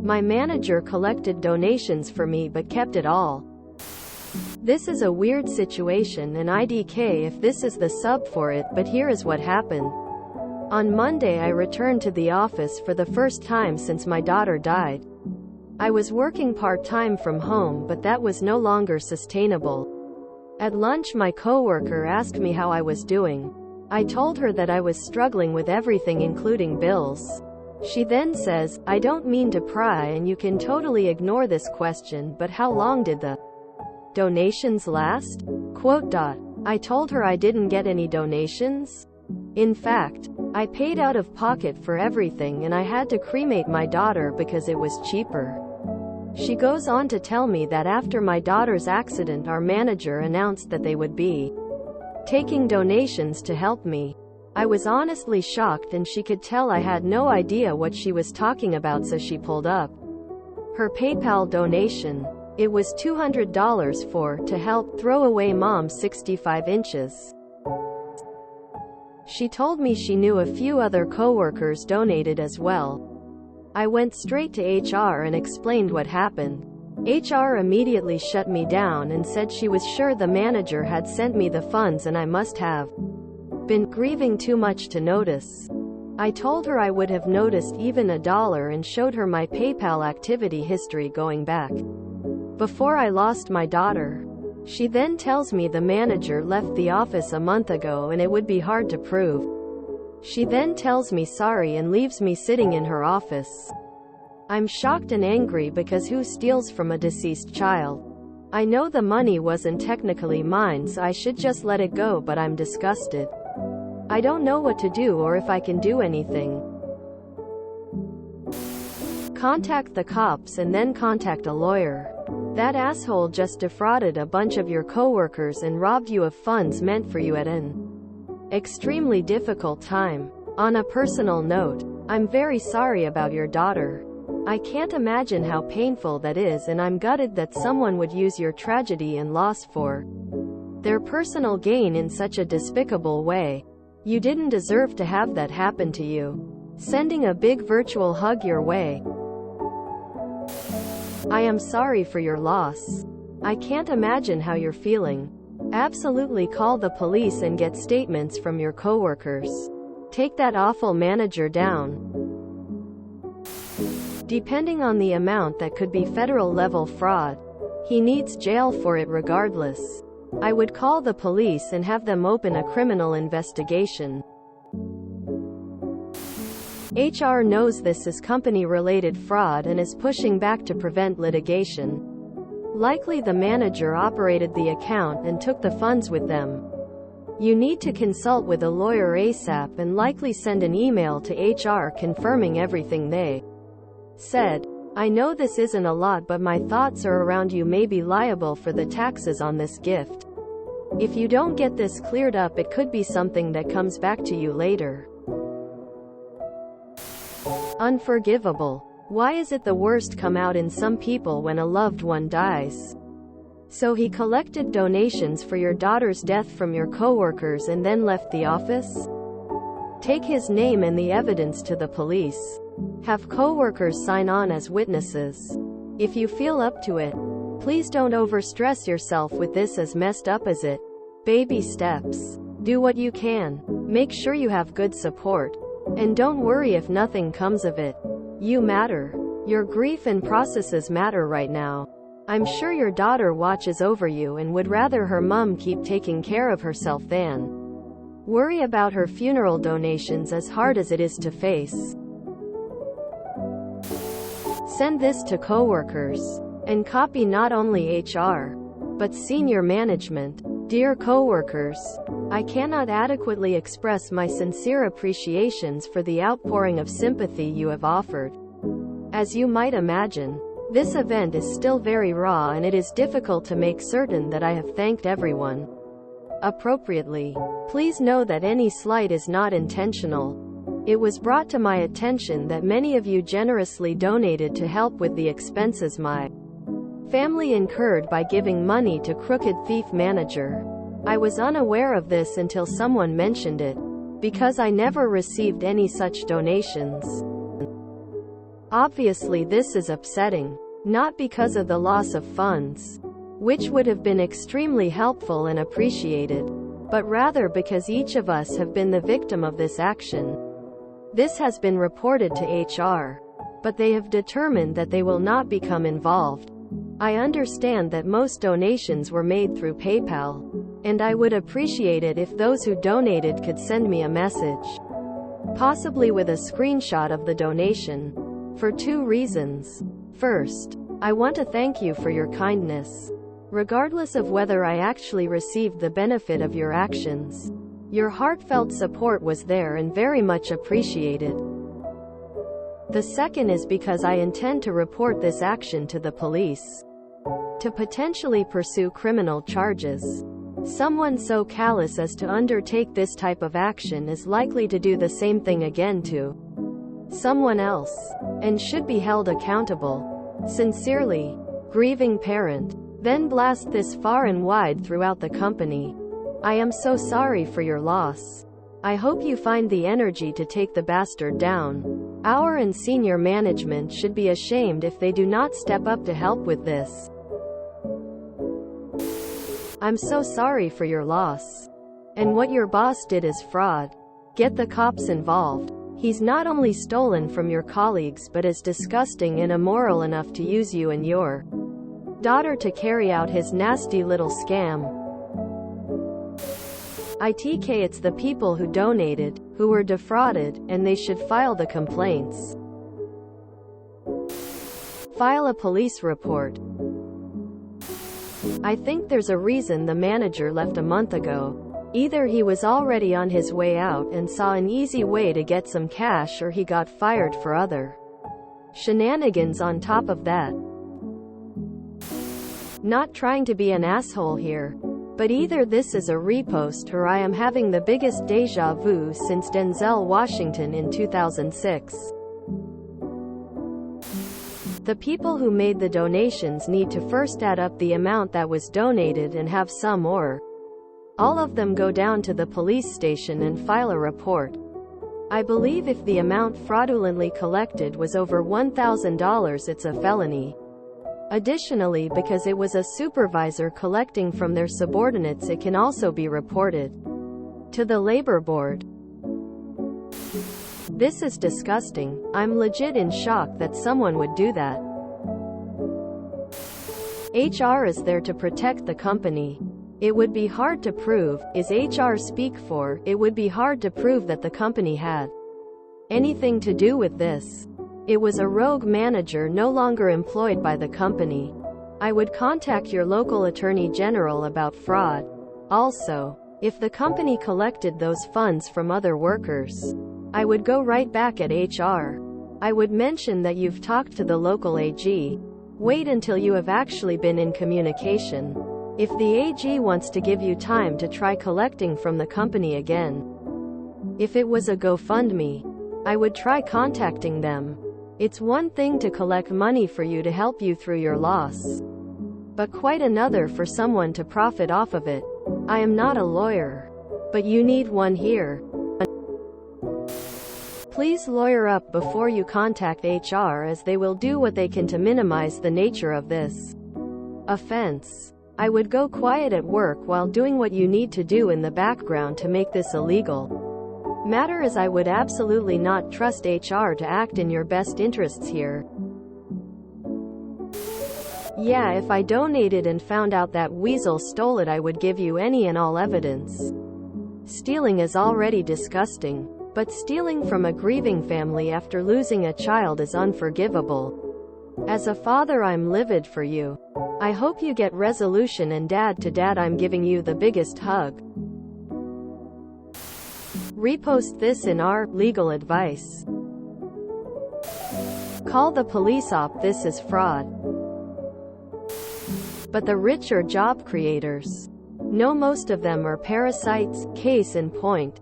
My manager collected donations for me but kept it all. This is a weird situation and IDK if this is the sub for it, but here is what happened. On Monday I returned to the office for the first time since my daughter died. I was working part-time from home, but that was no longer sustainable. At lunch my coworker asked me how I was doing. I told her that I was struggling with everything including bills. She then says, "I don't mean to pry and you can totally ignore this question, but how long did the donations last?" I told her I didn't get any donations. In fact, I paid out of pocket for everything and I had to cremate my daughter because it was cheaper. She goes on to tell me that after my daughter's accident our manager announced that they would be taking donations to help me. I was honestly shocked and she could tell I had no idea what she was talking about, so she pulled up her PayPal donation. It was $200 to help throw away mom's 65 inches. She told me she knew a few other coworkers donated as well. I went straight to HR and explained what happened. HR immediately shut me down and said she was sure the manager had sent me the funds and I must have been grieving too much to notice. I told her I would have noticed even $1 and showed her my PayPal activity history going back before I lost my daughter. She then tells me the manager left the office a month ago and it would be hard to prove. She then tells me sorry and leaves me sitting in her office. I'm shocked and angry because who steals from a deceased child? I know the money wasn't technically mine, so I should just let it go, but I'm disgusted. I don't know what to do or if I can do anything. Contact the cops and then contact a lawyer. That asshole just defrauded a bunch of your coworkers and robbed you of funds meant for you at an extremely difficult time. On a personal note, I'm very sorry about your daughter. I can't imagine how painful that is, and I'm gutted that someone would use your tragedy and loss for their personal gain in such a despicable way. You didn't deserve to have that happen to you. Sending a big virtual hug your way. I am sorry for your loss. I can't imagine how you're feeling. Absolutely call the police and get statements from your coworkers. Take that awful manager down. Depending on the amount, that could be federal level fraud. He needs jail for it regardless. I would call the police and have them open a criminal investigation. HR knows this is company-related fraud and is pushing back to prevent litigation. Likely the manager operated the account and took the funds with them. You need to consult with a lawyer ASAP and likely send an email to HR confirming everything they said. I know this isn't a lot, but my thoughts are around you may be liable for the taxes on this gift. If you don't get this cleared up, it could be something that comes back to you later. Unforgivable. Why is it the worst come out in some people when a loved one dies? So he collected donations for your daughter's death from your coworkers and then left the office? Take his name and the evidence to the police. Have coworkers sign on as witnesses. If you feel up to it, please don't overstress yourself with this, as messed up as it. Baby steps. Do what you can. Make sure you have good support. And don't worry if nothing comes of it. You matter. Your grief and processes matter right now. I'm sure your daughter watches over you and would rather her mom keep taking care of herself than worry about her funeral donations, as hard as it is to face. Send this to coworkers and copy not only HR, but senior management. Dear coworkers, I cannot adequately express my sincere appreciations for the outpouring of sympathy you have offered. As you might imagine, this event is still very raw and it is difficult to make certain that I have thanked everyone appropriately. Please know that any slight is not intentional. It was brought to my attention that many of you generously donated to help with the expenses my family incurred by giving money to crooked thief manager. I was unaware of this until someone mentioned it, because I never received any such donations. Obviously this is upsetting. Not because of the loss of funds, which would have been extremely helpful and appreciated, but rather because each of us have been the victim of this action. This has been reported to HR, but they have determined that they will not become involved. I understand that most donations were made through PayPal, and I would appreciate it if those who donated could send me a message, possibly with a screenshot of the donation, for two reasons. First, I want to thank you for your kindness. Regardless of whether I actually received the benefit of your actions, your heartfelt support was there and very much appreciated. The second is because I intend to report this action to the police, to potentially pursue criminal charges. Someone so callous as to undertake this type of action is likely to do the same thing again to someone else, and should be held accountable. Sincerely, grieving parent. Then blast this far and wide throughout the company. I am so sorry for your loss. I hope you find the energy to take the bastard down. Our and senior management should be ashamed if they do not step up to help with this. I'm so sorry for your loss. And what your boss did is fraud. Get the cops involved. He's not only stolen from your colleagues but is disgusting and immoral enough to use you and your daughter to carry out his nasty little scam. ITK, it's the people who donated, who were defrauded, and they should file the complaints. File a police report. I think there's a reason the manager left a month ago. Either he was already on his way out and saw an easy way to get some cash, or he got fired for other shenanigans on top of that. Not trying to be an asshole here, but either this is a repost or I am having the biggest deja vu since Denzel Washington in 2006. The people who made the donations need to first add up the amount that was donated and have some or all of them go down to the police station and file a report. I believe if the amount fraudulently collected was over $1,000, it's a felony. Additionally, because it was a supervisor collecting from their subordinates, it can also be reported to the labor board. This is disgusting. I'm legit in shock that someone would do that. HR is there to protect the company. It would be hard to prove, is HR speak for, it would be hard to prove that the company had anything to do with this. It was a rogue manager no longer employed by the company. I would contact your local attorney general about fraud. Also, if the company collected those funds from other workers, I would go right back at HR. I would mention that you've talked to the local AG. Wait until you have actually been in communication. If the AG wants to give you time to try collecting from the company again. If it was a GoFundMe, I would try contacting them. It's one thing to collect money for you to help you through your loss, but quite another for someone to profit off of it. I am not a lawyer, but you need one here. Please lawyer up before you contact HR, as they will do what they can to minimize the nature of this offense. I would go quiet at work while doing what you need to do in the background to make this illegal matter, as I would absolutely not trust HR to act in your best interests here. Yeah, if I donated and found out that weasel stole it, I would give you any and all evidence. Stealing is already disgusting, but stealing from a grieving family after losing a child is unforgivable. As a father, I'm livid for you. I hope you get resolution, and dad to dad, I'm giving you the biggest hug. Repost this in our legal advice. Call the police op, this is fraud. But the rich are job creators. No, most of them are parasites, case in point.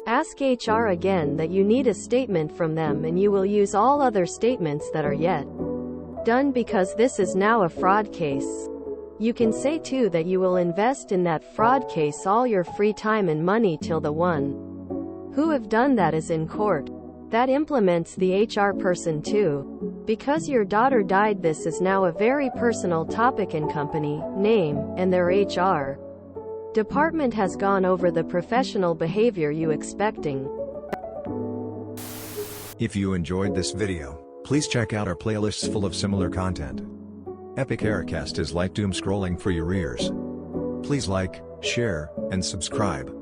Ask HR again that you need a statement from them, and you will use all other statements that are yet done, because this is now a fraud case. You can say too that you will invest in that fraud case all your free time and money till the one who have done that is in court. That implements the HR person too. Because your daughter died, this is now a very personal topic in company, name, and their HR department has gone over the professional behavior you expecting. If you enjoyed this video, please check out our playlists full of similar content. Epic Aircast is like doom scrolling for your ears. Please like, share, and subscribe.